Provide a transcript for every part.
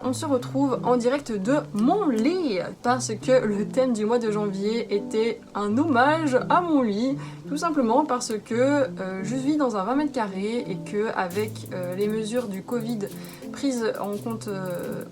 On se retrouve en direct de mon lit parce que le thème du mois de janvier était un hommage à mon lit, tout simplement parce que je vis dans un 20 mètres carrés et que avec les mesures du Covid prises en compte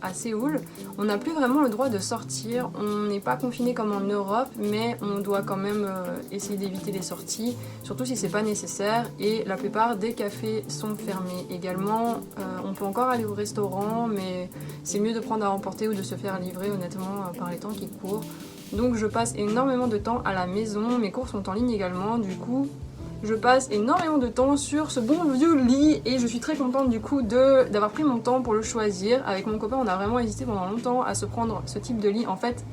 à Séoul, on n'a plus vraiment le droit de sortir. On n'est pas confiné comme en Europe, mais on doit quand même essayer d'éviter les sorties, surtout si c'est pas nécessaire, et la plupart des cafés sont fermés également. On peut encore aller au restaurant, mais c'est mieux de prendre à emporter ou de se faire livrer honnêtement par les temps qui courent. Donc je passe énormément de temps à la maison, mes cours sont en ligne également, du coup je passe énormément de temps sur ce bon vieux lit et je suis très contente du coup d'avoir pris mon temps pour le choisir. Avec mon copain on a vraiment hésité pendant longtemps à se prendre ce type de lit. En fait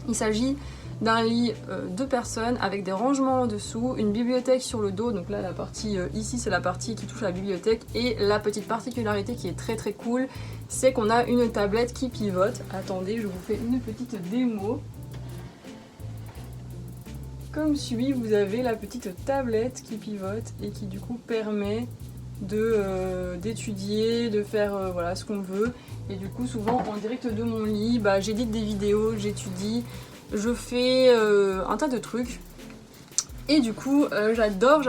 il s'agit d'un lit 2 personnes avec des rangements en dessous, une bibliothèque sur le dos, donc là la partie ici c'est la partie qui touche à la bibliothèque, et la petite particularité qui est très très cool, c'est qu'on a une tablette qui pivote. Attendez, je vous fais une petite démo. Comme suit, vous avez la petite tablette qui pivote et qui du coup permet d'étudier, de faire voilà, ce qu'on veut. Et du coup souvent en direct de mon lit, j'édite des vidéos, j'étudie, je fais un tas de trucs. Et du coup j'adore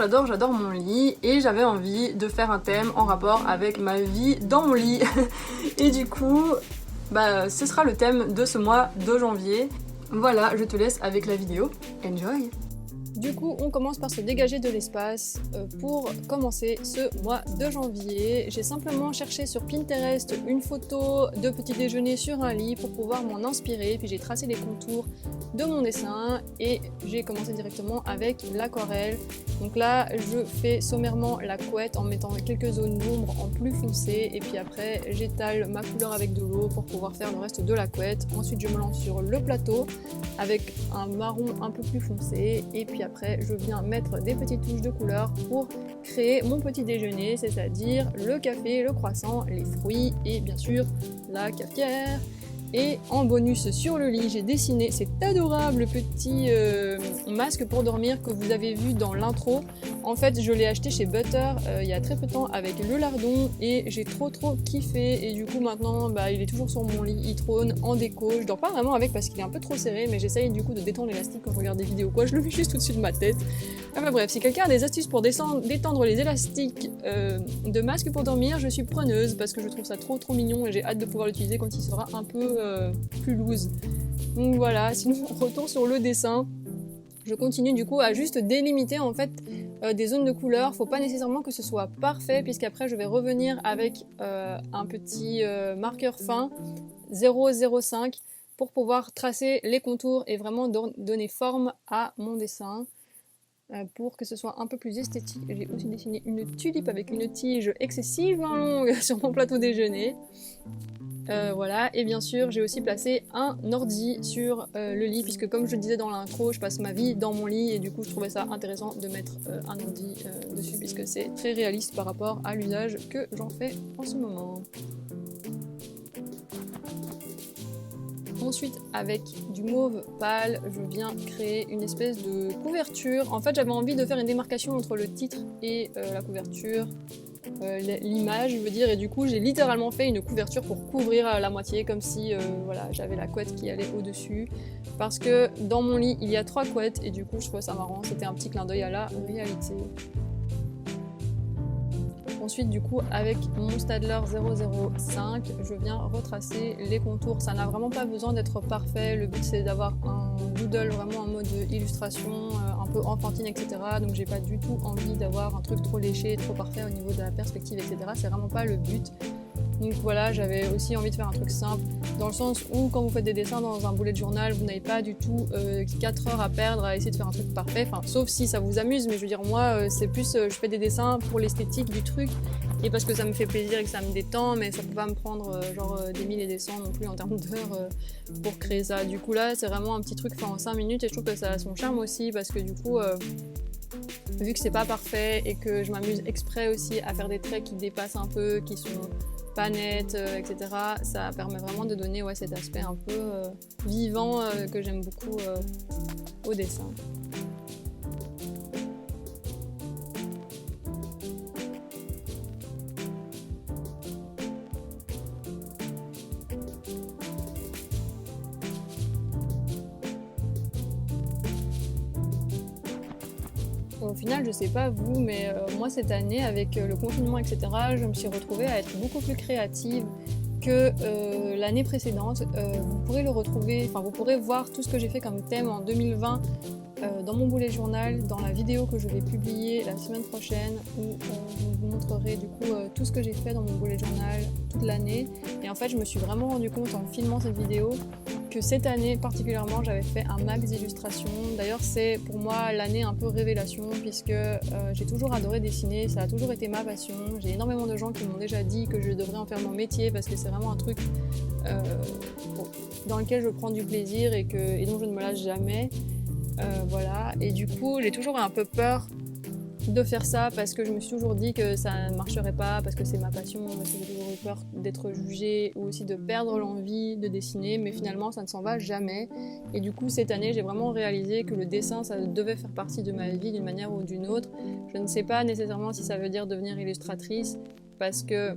mon lit et j'avais envie de faire un thème en rapport avec ma vie dans mon lit. Et du coup ce sera le thème de ce mois de janvier. Voilà, je te laisse avec la vidéo. Enjoy! Du coup, on commence par se dégager de l'espace pour commencer ce mois de janvier. J'ai simplement cherché sur Pinterest une photo de petit déjeuner sur un lit pour pouvoir m'en inspirer. Puis j'ai tracé les contours de mon dessin et j'ai commencé directement avec l'aquarelle. Donc là, je fais sommairement la couette en mettant quelques zones d'ombre en plus foncé. Et puis après, j'étale ma couleur avec de l'eau pour pouvoir faire le reste de la couette. Ensuite, je me lance sur le plateau avec un marron un peu plus foncé. Et puis après, je viens mettre des petites touches de couleur pour créer mon petit déjeuner, c'est-à-dire le café, le croissant, les fruits et bien sûr la cafetière. Et en bonus sur le lit, j'ai dessiné cet adorable petit masque pour dormir que vous avez vu dans l'intro. En fait, je l'ai acheté chez Butter il y a très peu de temps avec le lardon et j'ai trop kiffé. Et du coup maintenant, il est toujours sur mon lit, il trône en déco. Je dors pas vraiment avec parce qu'il est un peu trop serré, mais j'essaye du coup de détendre l'élastique quand je regarde des vidéos. Je le mets juste au-dessus de ma tête. Enfin bref, si quelqu'un a des astuces pour détendre les élastiques de masque pour dormir, je suis preneuse parce que je trouve ça trop mignon et j'ai hâte de pouvoir l'utiliser quand il sera un peu plus loose. Donc voilà, sinon retour sur le dessin. Je continue du coup à juste délimiter en fait des zones de couleur. Faut pas nécessairement que ce soit parfait puisqu'après je vais revenir avec un petit marqueur fin 0,05 pour pouvoir tracer les contours et vraiment donner forme à mon dessin. Pour que ce soit un peu plus esthétique. J'ai aussi dessiné une tulipe avec une tige excessivement longue sur mon plateau déjeuner. Voilà, et bien sûr j'ai aussi placé un ordi sur le lit puisque comme je le disais dans l'intro, je passe ma vie dans mon lit et du coup je trouvais ça intéressant de mettre un ordi dessus puisque c'est très réaliste par rapport à l'usage que j'en fais en ce moment. Ensuite, avec du mauve pâle, je viens créer une espèce de couverture. En fait, j'avais envie de faire une démarcation entre le titre et la couverture, l'image, je veux dire, et du coup, j'ai littéralement fait une couverture pour couvrir la moitié, comme si voilà, j'avais la couette qui allait au-dessus. Parce que dans mon lit, il y a 3 couettes, et du coup, je trouvais ça marrant. C'était un petit clin d'œil à la réalité. Ensuite, du coup, avec mon Staedtler 005, je viens retracer les contours. Ça n'a vraiment pas besoin d'être parfait. Le but, c'est d'avoir un doodle vraiment en mode illustration, un peu enfantine, etc. Donc, j'ai pas du tout envie d'avoir un truc trop léché, trop parfait au niveau de la perspective, etc. C'est vraiment pas le but. Donc voilà, j'avais aussi envie de faire un truc simple, dans le sens où quand vous faites des dessins dans un bullet journal, vous n'avez pas du tout 4 heures à perdre à essayer de faire un truc parfait, enfin, sauf si ça vous amuse, mais je veux dire, moi, c'est plus, je fais des dessins pour l'esthétique du truc, et parce que ça me fait plaisir et que ça me détend, mais ça peut pas me prendre des mille et des cents non plus en termes d'heures pour créer ça. Du coup là, c'est vraiment un petit truc fait en 5 minutes, et je trouve que ça a son charme aussi, parce que du coup... vu que c'est pas parfait et que je m'amuse exprès aussi à faire des traits qui dépassent un peu, qui sont pas nettes, etc., ça permet vraiment de donner cet aspect un peu vivant que j'aime beaucoup au dessin. Au final, je sais pas vous, mais moi cette année, avec le confinement, etc., je me suis retrouvée à être beaucoup plus créative que l'année précédente. Vous pourrez le retrouver, enfin vous pourrez voir tout ce que j'ai fait comme thème en 2020 dans mon bullet journal, dans la vidéo que je vais publier la semaine prochaine, où je vous montrerai du coup tout ce que j'ai fait dans mon bullet journal toute l'année. Et en fait, je me suis vraiment rendu compte en filmant cette vidéo que cette année particulièrement, j'avais fait un max d'illustrations. D'ailleurs, c'est pour moi l'année un peu révélation, puisque j'ai toujours adoré dessiner, ça a toujours été ma passion. J'ai énormément de gens qui m'ont déjà dit que je devrais en faire mon métier, parce que c'est vraiment un truc dans lequel je prends du plaisir et dont je ne me lâche jamais. Voilà, et du coup j'ai toujours eu un peu peur de faire ça, parce que je me suis toujours dit que ça ne marcherait pas, parce que c'est ma passion, parce que j'ai toujours eu peur d'être jugée ou aussi de perdre l'envie de dessiner, mais finalement ça ne s'en va jamais. Et du coup cette année j'ai vraiment réalisé que le dessin ça devait faire partie de ma vie d'une manière ou d'une autre. Je ne sais pas nécessairement si ça veut dire devenir illustratrice, parce que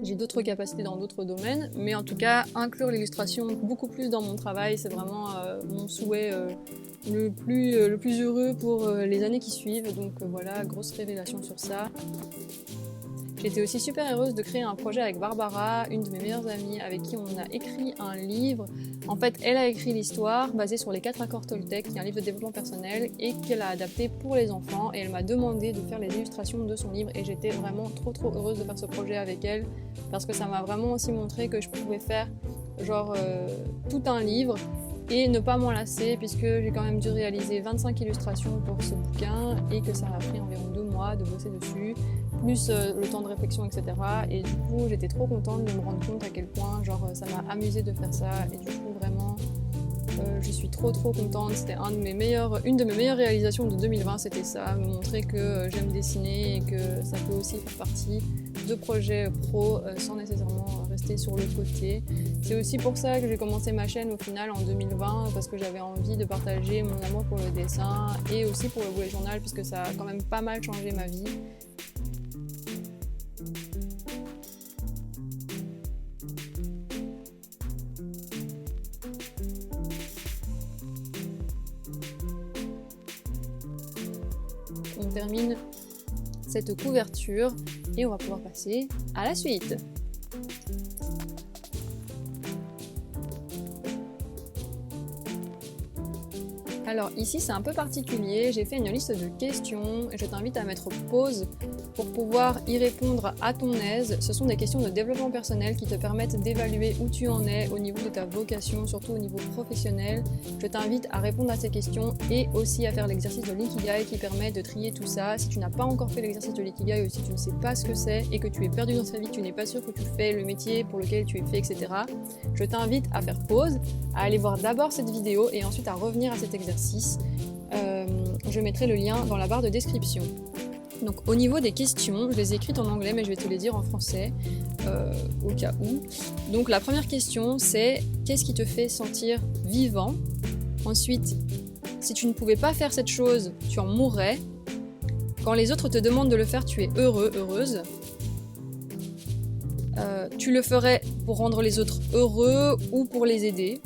j'ai d'autres capacités dans d'autres domaines, mais en tout cas, inclure l'illustration beaucoup plus dans mon travail, c'est vraiment mon souhait le plus heureux pour les années qui suivent. Donc voilà, grosse révélation sur ça. J'étais aussi super heureuse de créer un projet avec Barbara, une de mes meilleures amies, avec qui on a écrit un livre. En fait, elle a écrit l'histoire basée sur les 4 accords Toltec, qui est un livre de développement personnel, et qu'elle a adapté pour les enfants. Et elle m'a demandé de faire les illustrations de son livre, et j'étais vraiment trop heureuse de faire ce projet avec elle, parce que ça m'a vraiment aussi montré que je pouvais faire genre tout un livre et ne pas m'en lasser, puisque j'ai quand même dû réaliser 25 illustrations pour ce bouquin, et que ça m'a pris environ 2 mois de bosser dessus, plus le temps de réflexion, etc. Et du coup, j'étais trop contente de me rendre compte à quel point genre, ça m'a amusé de faire ça. Et du coup, vraiment, je suis trop contente. C'était une de mes meilleures réalisations de 2020, c'était ça, me montrer que j'aime dessiner et que ça peut aussi faire partie de projets pro sans nécessairement rester sur le côté. C'est aussi pour ça que j'ai commencé ma chaîne au final en 2020, parce que j'avais envie de partager mon amour pour le dessin et aussi pour le bullet journal, puisque ça a quand même pas mal changé ma vie. On termine cette couverture et on va pouvoir passer à la suite. Alors ici c'est un peu particulier, j'ai fait une liste de questions et je t'invite à mettre pause pour pouvoir y répondre à ton aise. Ce sont des questions de développement personnel qui te permettent d'évaluer où tu en es au niveau de ta vocation, surtout au niveau professionnel. Je t'invite à répondre à ces questions et aussi à faire l'exercice de l'ikigai qui permet de trier tout ça. Si tu n'as pas encore fait l'exercice de l'ikigai ou si tu ne sais pas ce que c'est et que tu es perdu dans ta vie, tu n'es pas sûr que tu fais le métier pour lequel tu es fait, etc. Je t'invite à faire pause, à aller voir d'abord cette vidéo et ensuite à revenir à cet exercice. Je mettrai le lien dans la barre de description. Donc au niveau des questions, je les ai écrites en anglais mais je vais te les dire en français au cas où. Donc la première question c'est: qu'est-ce qui te fait sentir vivant? Ensuite, si tu ne pouvais pas faire cette chose, tu en mourrais. Quand les autres te demandent de le faire, tu es heureux, heureuse. Tu le ferais pour rendre les autres heureux ou pour les aider.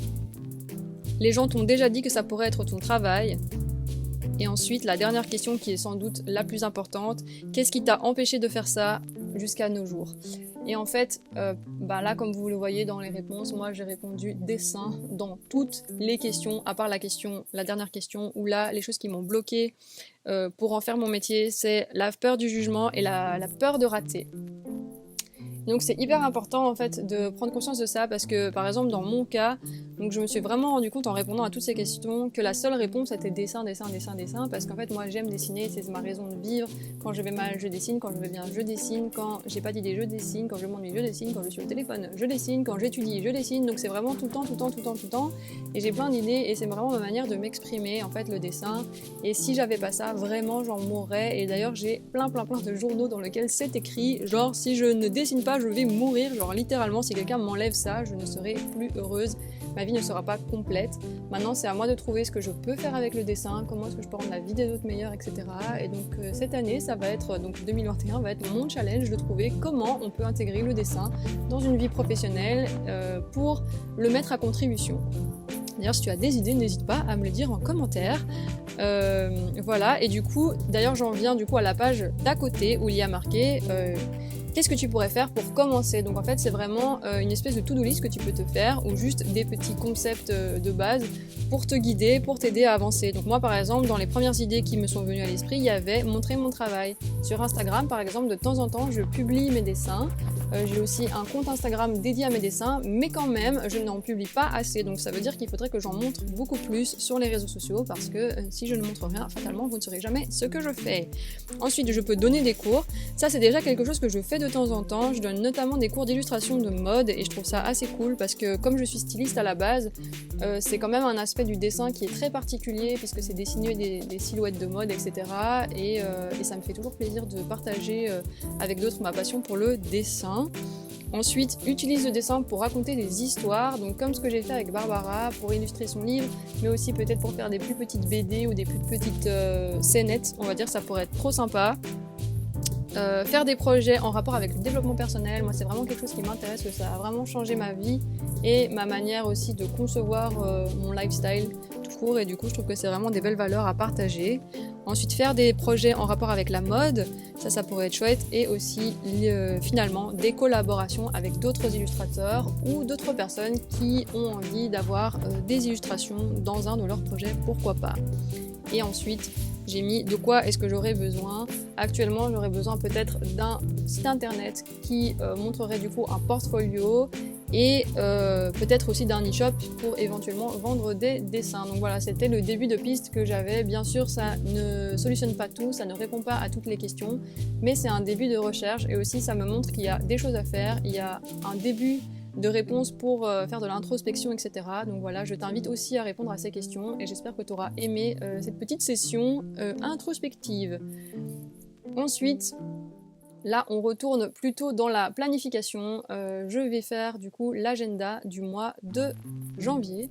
Les gens t'ont déjà dit que ça pourrait être ton travail. Et ensuite, la dernière question qui est sans doute la plus importante, qu'est-ce qui t'a empêché de faire ça jusqu'à nos jours? Et en fait, là, comme vous le voyez dans les réponses, moi j'ai répondu dessin dans toutes les questions, à part la dernière question, où là, les choses qui m'ont bloqué pour en faire mon métier, c'est la peur du jugement et la peur de rater. Donc c'est hyper important en fait de prendre conscience de ça, parce que par exemple dans mon cas, donc je me suis vraiment rendu compte en répondant à toutes ces questions que la seule réponse était dessin, parce qu'en fait moi j'aime dessiner, c'est ma raison de vivre. Quand je vais mal je dessine, quand je vais bien je dessine, quand j'ai pas d'idée je dessine, quand je m'ennuie je dessine, quand je suis au téléphone je dessine, quand j'étudie je dessine, donc c'est vraiment tout le temps et j'ai plein d'idées et c'est vraiment ma manière de m'exprimer en fait le dessin. Et si j'avais pas ça, vraiment j'en mourrais. Et d'ailleurs j'ai plein de journaux dans lesquels c'est écrit genre si je ne dessine pas je vais mourir, genre littéralement si quelqu'un m'enlève ça je ne serai plus heureuse, ma vie ne sera pas complète. Maintenant c'est à moi de trouver ce que je peux faire avec le dessin, comment est-ce que je peux rendre la vie des autres meilleure, etc. Et donc cette année ça va être, donc 2021 va être mon challenge de trouver comment on peut intégrer le dessin dans une vie professionnelle pour le mettre à contribution. D'ailleurs, si tu as des idées, n'hésite pas à me le dire en commentaire. Voilà, et du coup, d'ailleurs j'en viens du coup à la page d'à côté où il y a marqué qu'est-ce que tu pourrais faire pour commencer. Donc en fait c'est vraiment une espèce de to-do list que tu peux te faire, ou juste des petits concepts de base pour te guider, pour t'aider à avancer. Donc moi par exemple, dans les premières idées qui me sont venues à l'esprit, il y avait montrer mon travail. Sur Instagram par exemple, de temps en temps je publie mes dessins. J'ai aussi un compte Instagram dédié à mes dessins, mais quand même je n'en publie pas assez, donc ça veut dire qu'il faudrait que j'en montre beaucoup plus sur les réseaux sociaux, parce que si je ne montre rien, fatalement vous ne saurez jamais ce que je fais. Ensuite je peux donner des cours, ça c'est déjà quelque chose que je fais de temps en temps. Je donne notamment des cours d'illustration de mode et je trouve ça assez cool parce que comme je suis styliste à la base, c'est quand même un aspect du dessin qui est très particulier puisque c'est dessiner des silhouettes de mode, etc. Et ça me fait toujours plaisir de partager avec d'autres ma passion pour le dessin. Ensuite, utilise le dessin pour raconter des histoires, donc comme ce que j'ai fait avec Barbara pour illustrer son livre, mais aussi peut-être pour faire des plus petites BD ou des plus petites scénettes, on va dire, ça pourrait être trop sympa. Faire des projets en rapport avec le développement personnel, moi c'est vraiment quelque chose qui m'intéresse, que ça a vraiment changé ma vie et ma manière aussi de concevoir mon lifestyle tout court, et du coup je trouve que c'est vraiment des belles valeurs à partager. Ensuite faire des projets en rapport avec la mode, ça pourrait être chouette, et aussi finalement des collaborations avec d'autres illustrateurs ou d'autres personnes qui ont envie d'avoir des illustrations dans un de leurs projets, pourquoi pas. Et ensuite j'ai mis de quoi est-ce que j'aurais besoin. Actuellement j'aurais besoin peut-être d'un site internet qui montrerait du coup un portfolio, et peut-être aussi d'un e-shop pour éventuellement vendre des dessins. Donc voilà, c'était le début de piste que j'avais. Bien sûr ça ne solutionne pas tout, ça ne répond pas à toutes les questions, mais c'est un début de recherche, et aussi ça me montre qu'il y a des choses à faire, il y a un début de réponses pour faire de l'introspection, etc. Donc voilà, je t'invite aussi à répondre à ces questions, et j'espère que tu auras aimé cette petite session introspective. Ensuite, là on retourne plutôt dans la planification. Je vais faire du coup l'agenda du mois de janvier.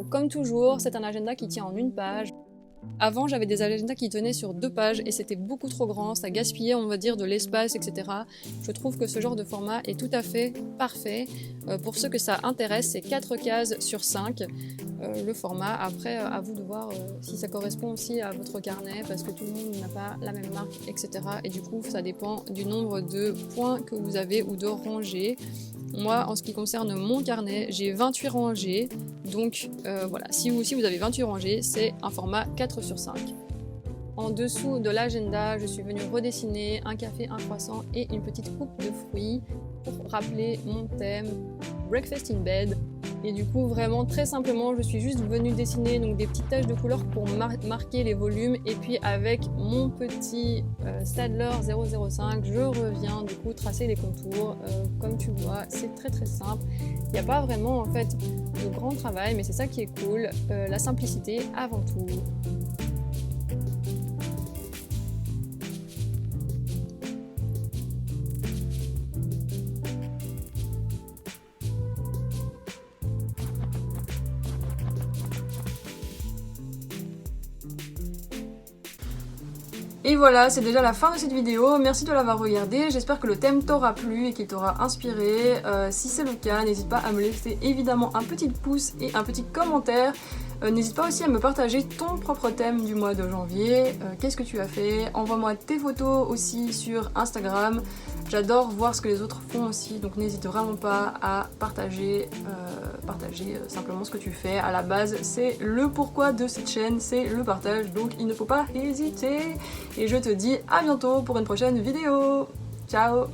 Comme toujours, c'est un agenda qui tient en une page. Avant, j'avais des agendas qui tenaient sur 2 pages et c'était beaucoup trop grand, ça gaspillait, on va dire, de l'espace, etc. Je trouve que ce genre de format est tout à fait parfait. Pour ceux que ça intéresse, c'est 4 cases sur 5 le format. Après, à vous de voir si ça correspond aussi à votre carnet, parce que tout le monde n'a pas la même marque, etc. Et du coup, ça dépend du nombre de points que vous avez ou de rangées. Moi, en ce qui concerne mon carnet, j'ai 28 rangées, donc voilà, si vous aussi vous avez 28 rangées, c'est un format 4 sur 5. En dessous de l'agenda, je suis venue redessiner un café, un croissant et une petite coupe de fruits pour rappeler mon thème Breakfast in Bed. Et du coup, vraiment très simplement, je suis juste venue dessiner donc des petites taches de couleur pour marquer les volumes. Et puis avec mon petit Staedtler 005, je reviens du coup tracer les contours. Comme tu vois, c'est très très simple. Il n'y a pas vraiment en fait de grand travail, mais c'est ça qui est cool. La simplicité avant tout. Et voilà, c'est déjà la fin de cette vidéo. Merci de l'avoir regardée. J'espère que le thème t'aura plu et qu'il t'aura inspiré. Si c'est le cas, n'hésite pas à me laisser évidemment un petit pouce et un petit commentaire. N'hésite pas aussi à me partager ton propre thème du mois de janvier. Qu'est-ce que tu as fait? Envoie-moi tes photos aussi sur Instagram. J'adore voir ce que les autres font aussi, donc n'hésite vraiment pas à partager simplement ce que tu fais. À la base, c'est le pourquoi de cette chaîne, c'est le partage, donc il ne faut pas hésiter. Et je te dis à bientôt pour une prochaine vidéo. Ciao!